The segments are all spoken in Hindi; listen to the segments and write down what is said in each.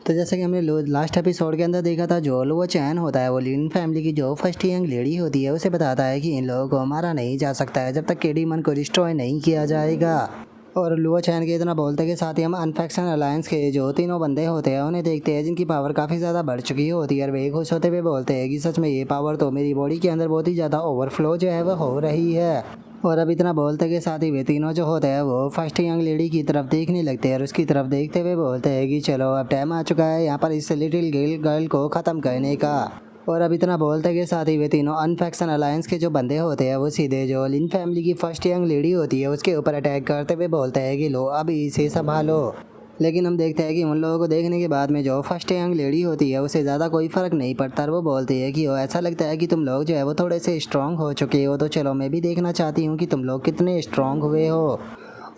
तो जैसे कि हमने लास्ट एपिसोड के अंदर देखा था, जो वो चैन होता है वो लिन फैमिली की जो फर्स्ट यंग लेडी होती है उसे बताता है कि इन लोगों को मारा नहीं जा सकता है जब तक के डीमन को डिस्ट्रॉय नहीं किया जाएगा। और लुओ चैन के इतना बोलते के साथ ही हम अनफैक्शन अलायंस के जो तीनों बंदे होते हैं उन्हें देखते हैं, जिनकी पावर काफ़ी ज़्यादा बढ़ चुकी होती है। और वे खुश होते हुए बोलते हैं कि सच में ये पावर तो मेरी बॉडी के अंदर बहुत ही ज़्यादा ओवरफ्लो जो है वो हो रही है। और अब इतना बोलते के साथ ही वे तीनों जो होते हैं वो फर्स्ट यंग लेडी की तरफ देखने लगते हैं और उसकी तरफ देखते हुए बोलते हैं कि चलो अब टाइम आ चुका है यहाँ पर इस लिटिल गर्ल को ख़त्म करने का। और अब इतना बोलते के साथ ही वे तीनों अनफैक्शन अलायंस के जो बंदे होते हैं वो सीधे जो लिन फैमिली की फर्स्ट यंग लेडी होती है उसके ऊपर अटैक करते हुए बोलते हैं कि लो अब इसे संभालो। लेकिन हम देखते हैं कि उन लोगों को देखने के बाद में जो फर्स्ट यंग लेडी होती है उसे ज़्यादा कोई फ़र्क नहीं पड़ता और वो बोलती है कि वो ऐसा लगता है कि तुम लोग जो है वो थोड़े से स्ट्रॉन्ग हो चुके हो, तो चलो मैं भी देखना चाहती हूँ कि तुम लोग कितने स्ट्रॉन्ग हुए हो।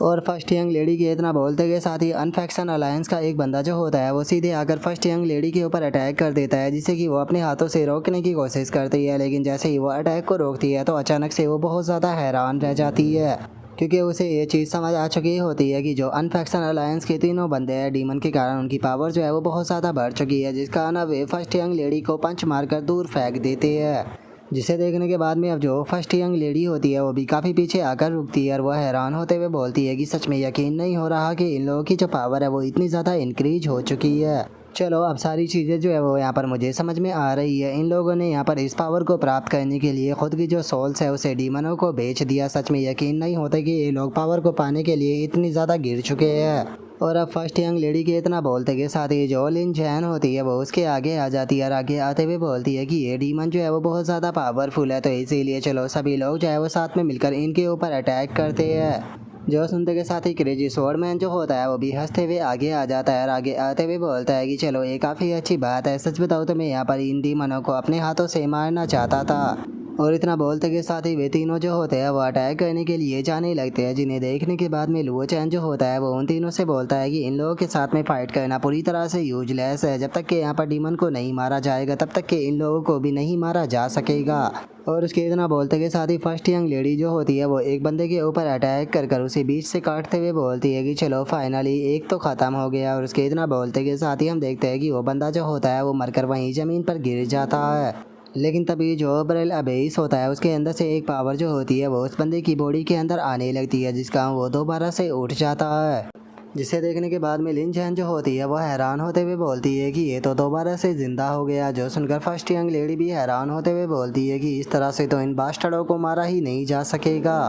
और फर्स्ट यंग लेडी के इतना बोलते के साथ ही अनफैक्शन अलायंस का एक बंदा जो होता है वो सीधे आकर फर्स्ट यंग लेडी के ऊपर अटैक कर देता है, जिसे कि वो अपने हाथों से रोकने की कोशिश करती है। लेकिन जैसे ही वो अटैक को रोकती है तो अचानक से वो बहुत ज़्यादा हैरान रह जाती है, क्योंकि उसे ये चीज़ समझ आ चुकी होती है कि जो अनफैक्शन अलायंस के तीनों बंदे हैं डीमन के कारण उनकी पावर जो है वो बहुत ज़्यादा बढ़ चुकी है, जिस कारण अब वे फर्स्ट यंग लेडी को पंच मारकर दूर फेंक देते हैं। जिसे देखने के बाद में अब जो फर्स्ट यंग लेडी होती है वो भी काफ़ी पीछे आकर रुकती है और वह हैरान होते हुए बोलती है कि सच में यकीन नहीं हो रहा कि इन लोगों की जो पावर है वो इतनी ज़्यादा इंक्रीज हो चुकी है। चलो अब सारी चीज़ें जो है वो यहाँ पर मुझे समझ में आ रही है। इन लोगों ने यहाँ पर इस पावर को प्राप्त करने के लिए खुद की जो सोल्स है उसे डीमनों को बेच दिया। सच में यकीन नहीं होता कि ये लोग पावर को पाने के लिए इतनी ज़्यादा गिर चुके हैं। और अब फर्स्ट यंग लेडी के इतना बोलते के साथ ही जो लिन चैन होती है वो उसके आगे आ जाती है और आगे आते हुए बोलती है कि ये डीमन जो है वो बहुत ज़्यादा पावरफुल है, तो इसीलिए चलो सभी लोग जो है वो साथ में मिलकर इनके ऊपर अटैक करते हैं। जो सुनते के साथ ही क्रेजी स्वॉर्डमैन जो होता है वो भी हंसते हुए आगे आ जाता है और आगे आते हुए बोलता है कि चलो ये काफ़ी अच्छी बात है, सच बताओ तो मैं यहाँ पर इन डीमनों को अपने हाथों से मारना चाहता था। और इतना बोलते के साथ ही वे तीनों जो होते हैं वो अटैक करने के लिए जाने लगते हैं, जिन्हें देखने के बाद में लुओ चैन जो होता है वो उन तीनों से बोलता है कि इन लोगों के साथ में फाइट करना पूरी तरह से यूजलेस है। जब तक कि यहाँ पर डीमन को नहीं मारा जाएगा तब तक कि इन लोगों को भी नहीं मारा जा सकेगा। और उसके इतना बोलते के साथ ही फर्स्ट यंग लेडी जो होती है वो एक बंदे के ऊपर अटैक कर उसे बीच से काटते हुए बोलती है कि चलो फाइनली एक तो ख़त्म हो गया। और उसके इतना बोलते के साथ ही हम देखते हैं कि वो बंदा जो होता है वो मरकर वहीं ज़मीन पर गिर जाता है। लेकिन तभी जो ब्रेल अबेस होता है उसके अंदर से एक पावर जो होती है वो उस बंदे की बॉडी के अंदर आने लगती है, जिसका वो दोबारा से उठ जाता है। जिसे देखने के बाद में लिन चैन जो होती है वो हैरान होते हुए बोलती है कि ये तो दोबारा से ज़िंदा हो गया। जो सुनकर फर्स्ट यंग लेडी भी हैरान होते हुए बोलती है कि इस तरह से तो इन बास्टर्डों को मारा ही नहीं जा सकेगा।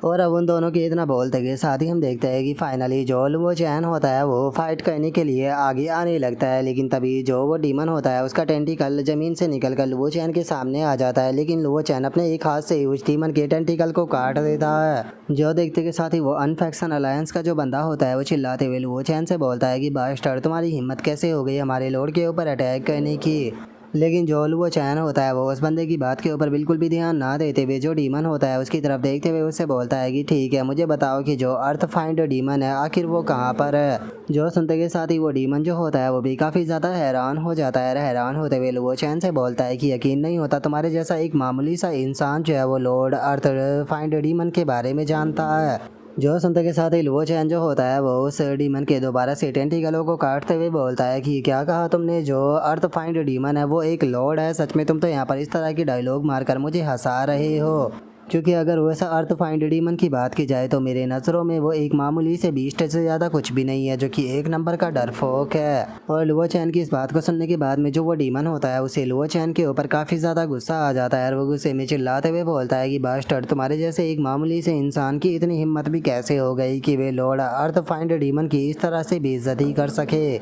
और अब उन दोनों के इतना बोलते के साथ ही हम देखते हैं कि फाइनली जो लुओ चैन होता है वो फाइट करने के लिए आगे आने लगता है। लेकिन तभी जो वो डीमन होता है उसका टेंटिकल ज़मीन से निकलकर लुओ चैन के सामने आ जाता है, लेकिन लुओ चैन अपने एक हाथ से उस डीमन के टेंटिकल को काट देता है। जो देखते के साथ ही वो अनफैक्शन अलायंस का जो बंदा होता है वो चिल्लाते हुए लुओ चैन से बोलता है कि बास्टर्ड तुम्हारी हिम्मत कैसे हो गई हमारे लॉर्ड के ऊपर अटैक करने की। लेकिन जो लुओ चैन होता है वो उस बंदे की बात के ऊपर बिल्कुल भी ध्यान ना देते हुए जो डीमन होता है उसकी तरफ देखते हुए उससे बोलता है कि ठीक है, मुझे बताओ कि जो अर्थ फाइंड डीमन है आखिर वो कहाँ पर है। जो सुनते के साथ ही वो डीमन जो होता है वो भी काफ़ी ज़्यादा हैरान हो जाता है। हैरान होते हुए लुओ चैन से बोलता है कि यकीन नहीं होता तुम्हारे जैसा एक मामूली सा इंसान जो है वो लॉर्ड अर्थ फाइंड डीमन के बारे में जानता है। जो सुनते के साथ ही लुओ चैन जो होता है वो उस डीमन के दोबारा से टेंटिकलों को काटते हुए बोलता है कि क्या कहा तुमने, जो अर्थ फाइंड डीमन है वो एक लॉर्ड है? सच में तुम तो यहाँ पर इस तरह की डायलॉग मारकर मुझे हंसा रहे हो, क्योंकि अगर वैसा अर्थ फाइंड डीमन की बात की जाए तो मेरे नज़रों में वो एक मामूली से बीस्ट से ज़्यादा कुछ भी नहीं है, जो कि एक नंबर का डरपोक है। और लुओ चैन की इस बात को सुनने के बाद में जो वो डीमन होता है उसे लुओ चैन के ऊपर काफ़ी ज़्यादा गुस्सा आ जाता है और वो गुस्से में चिल्लाते हुए बोलता है कि बास्टर्ड तुम्हारे जैसे एक मामूली से इंसान की इतनी हिम्मत भी कैसे हो गई कि वे लॉर्ड अर्थ फाइंड डीमन की इस तरह से बेइज्जती कर सके।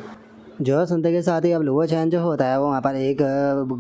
जो सुनते के साथ ही अब लुओ चैन जो होता है वो वहाँ पर एक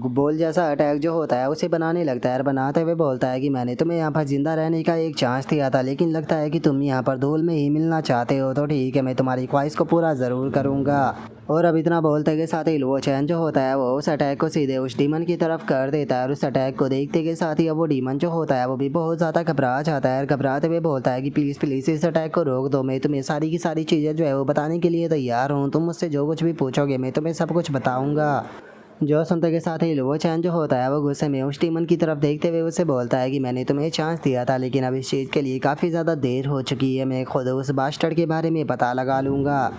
बॉल जैसा अटैक जो होता है उसे बनाने लगता है और बनाते हुए बोलता है कि मैंने तुम्हें यहाँ पर ज़िंदा रहने का एक चांस दिया था, लेकिन लगता है कि तुम यहाँ पर धूल में ही मिलना चाहते हो, तो ठीक है मैं तुम्हारी ख्वाहिश को पूरा ज़रूर करूँगा। और अब इतना बोलते के साथ ही लुओ चैन जो होता है वो उस अटैक को सीधे उस डीमन की तरफ कर देता है और उस अटैक को देखते के साथ ही अब वो डीमन जो होता है वो भी बहुत ज़्यादा घबरा जाता है और घबराते हुए बोलता है कि प्लीज़ प्लीज़ इस अटैक को रोक दो, मैं तुम्हें सारी की सारी चीज़ें जो है वो बताने के लिए तैयार हूँ, तुम मुझसे जो कुछ भी पूछोगे मैं तुम्हें सब कुछ बताऊँगा। जो सुनते के साथ ही लुओ चैन जो होता है वो गुस्से में उस डीमन की तरफ देखते हुए उसे बोलता है कि मैंने तुम्हें चांस दिया था, लेकिन अब इस चीज़ के लिए काफ़ी ज़्यादा देर हो चुकी है, मैं खुद उस बास्टर्ड के बारे में पता लगा लूँगा।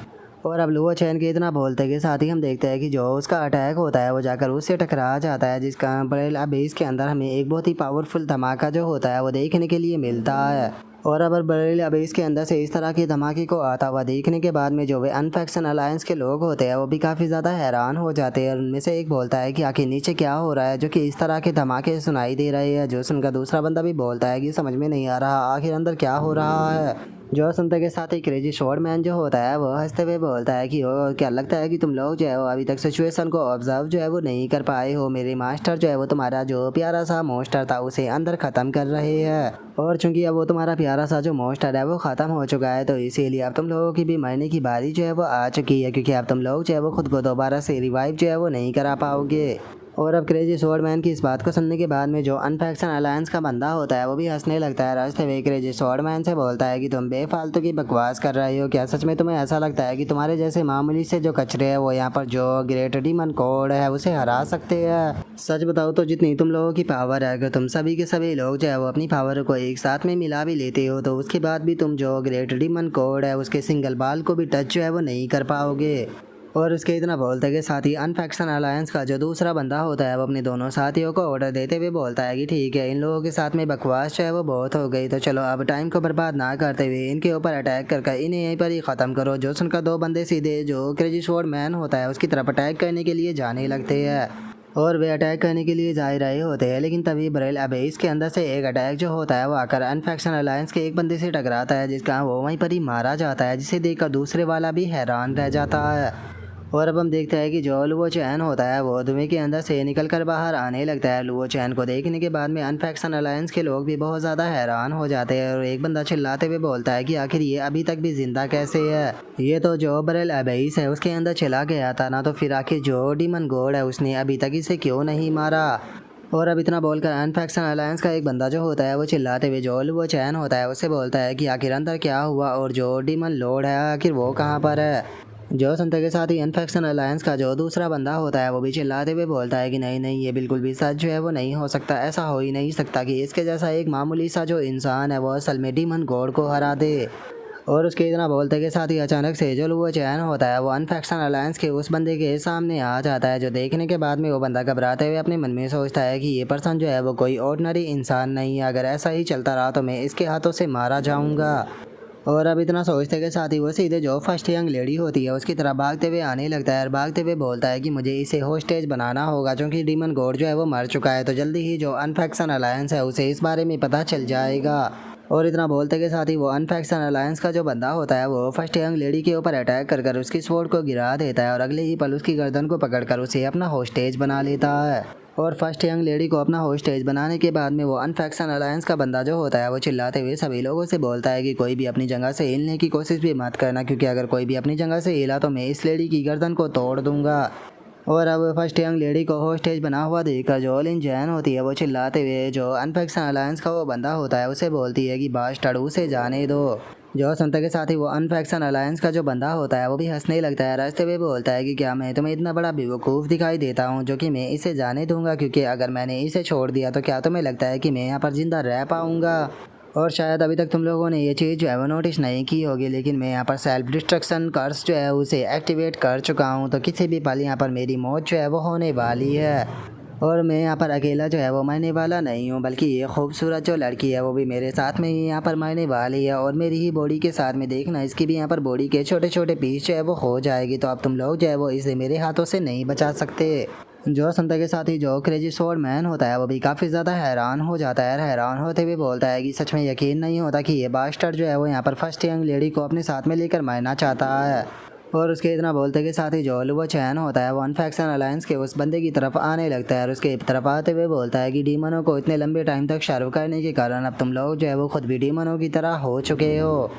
और अब लुओ चैन के इतना बोलते के साथ ही हम देखते हैं कि जो उसका अटैक होता है वो जाकर उससे टकरा जाता है, जिसका बरेल बेस के अंदर हमें एक बहुत ही पावरफुल धमाका जो होता है वो देखने के लिए मिलता है। और अब बरेल बेस के अंदर से इस तरह के धमाके को आता हुआ देखने के बाद में जो वे अनफैक्शन अलायंस के लोग होते हैं वो भी काफ़ी ज़्यादा हैरान हो जाते हैं। और उनमें से एक बोलता है कि आखिर नीचे क्या हो रहा है जो कि इस तरह के धमाके सुनाई दे रहे हैं। जो सुनकर दूसरा बंदा भी बोलता है कि समझ में नहीं आ रहा आखिर अंदर क्या हो रहा है। जो सुनते के साथ ही क्रेजी शॉर्ट मैन जो होता है वो हंसते हुए बोलता है कि क्या लगता है कि तुम लोग जो है वो अभी तक सिचुएशन को ऑब्जर्व जो है वो नहीं कर पाए हो। मेरे मास्टर जो है वो तुम्हारा जो प्यारा सा मोस्टर था उसे अंदर ख़त्म कर रहे हैं, और चूंकि अब वो तुम्हारा प्यारा सा जो मोस्टर है वो ख़त्म हो चुका है तो इसीलिए अब तुम लोगों की भी मरने की बारी जो है वो आ चुकी है, क्योंकि अब तुम लोग जो है वो खुद को दोबारा से रिवाइव जो है वो नहीं करा पाओगे। और अब क्रेजी स्वॉर्ड मैन की इस बात को सुनने के बाद में जो अनफैक्शन अलायंस का बंदा होता है वो भी हंसने लगता है। रास्ते में क्रेजी स्वॉर्ड मैन से बोलता है कि तुम बेफालतू की बकवास कर रहे हो, क्या सच में तुम्हें ऐसा लगता है कि तुम्हारे जैसे मामूली से जो कचरे हैं वो यहाँ पर जो ग्रेट डीमन कोड है उसे हरा सकते हैं? सच बताओ तो जितनी तुम लोगों की पावर है, अगर तुम सभी के सभी लोग जो है वो अपनी पावर को एक साथ में मिला भी लेते हो तो उसके बाद भी तुम जो ग्रेट डीमन कोड है उसके सिंगल बाल को भी टच जो है वो नहीं कर पाओगे। और उसके इतना बोलते के साथ ही अनफैक्शन अलायंस का जो दूसरा बंदा होता है वो अपने दोनों साथियों को ऑर्डर देते हुए बोलता है कि ठीक है, इन लोगों के साथ में बकवास जो है वो बहुत हो गई, तो चलो अब टाइम को बर्बाद ना करते हुए इनके ऊपर अटैक करके इन्हें यहीं पर ही ख़त्म करो। जो सुनकर दो बंदे सीधे जो क्रेजी स्वॉर्ड मैन होता है उसकी तरफ अटैक करने के लिए जाने लगते हैं। और वे अटैक करने के लिए जा रहे होते हैं, लेकिन तभी बरेल अबेस के अंदर से एक अटैक जो होता है वो आकर अनफैक्शन अलायंस के एक बंदे से टकराता है, जिसका वो वहीं पर ही मारा जाता है, जिसे देखकर दूसरे वाला भी हैरान रह जाता है। और अब हम देखते हैं कि जो लुओ चैन होता है वो धुएं के अंदर से निकल कर बाहर आने लगता है। लुओ चैन को देखने के बाद में अनफैक्शन अलायंस के लोग भी बहुत ज़्यादा हैरान हो जाते हैं, और एक बंदा चिल्लाते हुए बोलता है कि आखिर ये अभी तक भी जिंदा कैसे है? ये तो जो बरेल अबेस है उसके अंदर चला गया था ना, तो फिर आखिर जो डीमन गॉड है उसने अभी तक इसे क्यों नहीं मारा? और अब इतना बोलकर अनफैक्शन अलायंस का एक बंदा जो होता है वो चिल्लाते हुए जो लुओ चैन होता है उससे बोलता है कि आखिर अंदर क्या हुआ और जो डीमन लॉर्ड है आखिर वो कहाँ पर है? जो सुनते के साथ ही अनफैक्शन अलायंस का जो दूसरा बंदा होता है वो भी चिल्लाते हुए बोलता है कि नहीं नहीं, ये बिल्कुल भी सच जो है वो नहीं हो सकता, ऐसा हो ही नहीं सकता कि इसके जैसा एक मामूली सा जो इंसान है वो असल में डीमन गॉड को हरा दे। और उसके इतना बोलते के साथ ही अचानक से जो वो चैन होता है वो अनफैक्शन अलायंस के उस बंदे के सामने आ जाता है, जो देखने के बाद में वो बंदा घबराते हुए अपने मन में सोचता है कि ये पर्सन जो है वो कोई ऑर्डिनरी इंसान नहीं है, अगर ऐसा ही चलता रहा तो मैं इसके हाथों से मारा जाऊँगा। और अब इतना सोचते के साथ ही वो सीधे जो फर्स्ट यंग लेडी होती है उसकी तरफ भागते हुए आने लगता है, और भागते हुए बोलता है कि मुझे इसे होस्टेज बनाना होगा, क्योंकि डीमन गॉड जो है वो मर चुका है, तो जल्दी ही जो अनफैक्शन अलायंस है उसे इस बारे में पता चल जाएगा। और इतना बोलते के साथ ही वो अनफैक्शन अलायंस का जो बंदा होता है वो फर्स्ट यंग लेडी के ऊपर अटैक कर कर उसकी स्वॉर्ड को गिरा देता है, और अगले ही पल उसकी गर्दन को पकड़कर उसे अपना होस्टेज बना लेता है। और फर्स्ट यंग लेडी को अपना होस्टेज बनाने के बाद में वो अनफैक्शन अलायंस का बंदा जो होता है वो चिल्लाते हुए सभी लोगों से बोलता है कि कोई भी अपनी जगह से हिलने की कोशिश भी मत करना, क्योंकि अगर कोई भी अपनी जगह से हिला तो मैं इस लेडी की गर्दन को तोड़ दूंगा। और अब फर्स्ट यंग लेडी को होस्टेज बना हुआ देखकर जो लिन जैन होती है वो चिल्लाते हुए जो अनफैक्शन अलायंस का वो बंदा होता है उसे बोलती है कि बास्टर्ड उसे जाने दो। जो सुनते के साथ ही वो अनफैक्शन अलायंस का जो बंदा होता है वो भी हंसने लगता है। रास्ते में बोलता है कि क्या मैं तुम्हें इतना बड़ा बेवकूफ़ दिखाई देता हूँ जो कि मैं इसे जाने दूंगा, क्योंकि अगर मैंने इसे छोड़ दिया तो क्या तुम्हें लगता है कि मैं यहाँ पर ज़िंदा रह पाऊँगा? और शायद अभी तक तुम लोगों ने ये चीज़ जो है वो नोटिस नहीं की होगी, लेकिन मैं यहाँ पर सेल्फ डिस्ट्रक्शन कर्स जो है उसे एक्टिवेट कर चुका हूँ, तो किसी भी पल यहाँ पर मेरी मौत जो है वो होने वाली है। और मैं यहाँ पर अकेला जो है वो मरने वाला नहीं हूँ, बल्कि ये खूबसूरत जो लड़की है वो भी मेरे साथ में ही यहाँ पर मरने वाली है, और मेरी ही बॉडी के साथ में देखना इसकी भी यहाँ पर बॉडी के छोटे छोटे पीस जो है वो हो जाएगी, तो अब तुम लोग जो है वो इसे मेरे हाथों से नहीं बचा सकते। जो सुनते के साथ ही जो क्रेजी स्वॉर्ड मैन होता है वो भी काफ़ी ज़्यादा हैरान हो जाता है। हैरान होते हुए बोलता है कि सच में यकीन नहीं होता कि ये बास्टर्ड जो है वो यहाँ पर फर्स्ट यंग लेडी को अपने साथ में लेकर मारना चाहता है। और उसके इतना बोलते के साथ ही जो लुओ चैन होता है वो अनफैक्शन अलायंस के उस बंदे की तरफ आने लगता है, और उसके तरफ आते हुए बोलता है कि डीमनों को इतने लंबे टाइम तक सर्व करने के कारण अब तुम लोग जो है वो खुद भी डीमनों की तरह हो चुके हो।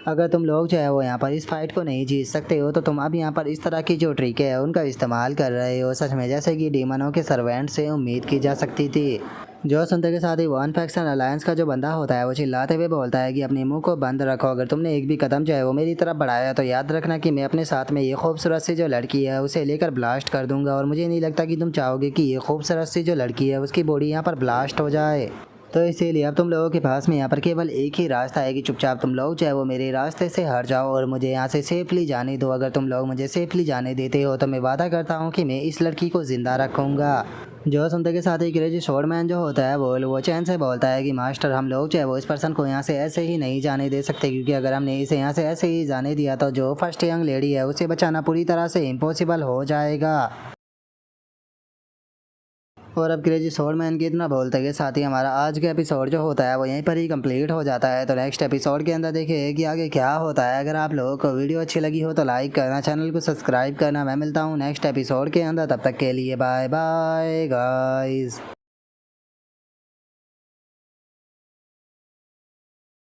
अगर तुम लोग जो है वो यहाँ पर इस फाइट को नहीं जीत सकते हो तो तुम अब यहाँ पर इस तरह की जो ट्रिक है उनका इस्तेमाल कर रहे हो, सच में जैसे कि डीमनों के सर्वेंट से उम्मीद की जा सकती थी। जो सुनते के साथ ही वो अनफैक्शन अलायंस का जो बंदा होता है वो चिल्लाते हुए बोलता है कि अपने मुंह को बंद रखो, अगर तुमने एक भी कदम जो है वो मेरी तरफ बढ़ाया तो याद रखना कि मैं अपने साथ में ये खूबसूरत सी जो लड़की है उसे लेकर ब्लास्ट कर दूंगा, और मुझे नहीं लगता कि तुम चाहोगे कि ये खूबसूरत सी जो लड़की है उसकी बॉडी यहाँ पर ब्लास्ट हो जाए। तो इसीलिए अब तुम लोगों के पास में यहाँ पर केवल एक ही रास्ता है कि चुपचाप तुम लोग चाहे वो मेरे रास्ते से हट जाओ और मुझे यहाँ से सेफली जाने दो। अगर तुम लोग मुझे सेफली जाने देते हो तो मैं वादा करता हूँ कि मैं इस लड़की को ज़िंदा रखूँगा। जो सुनते के साथ ही क्रेजी शॉर्टमैन जो होता है वो चैन से बोलता है कि मास्टर हम लोग चाहे वो इस पर्सन को यहाँ से ऐसे ही नहीं जाने दे सकते, क्योंकि अगर हमने इसे यहाँ से ऐसे ही जाने दिया तो जो फर्स्ट यंग लेडी है उसे बचाना पूरी तरह से इम्पॉसिबल हो जाएगा। और अब क्रेजी शॉर्टमैन की इतना बोलते के साथ ही हमारा आज का एपिसोड जो होता है वो यहीं पर ही कंप्लीट हो जाता है। तो नेक्स्ट एपिसोड के अंदर देखिए कि आगे क्या होता है। अगर आप लोगों को वीडियो अच्छी लगी हो तो लाइक करना, चैनल को सब्सक्राइब करना। मैं मिलता हूँ नेक्स्ट एपिसोड के अंदर, तब तक के लिए बाय बाय गाइस।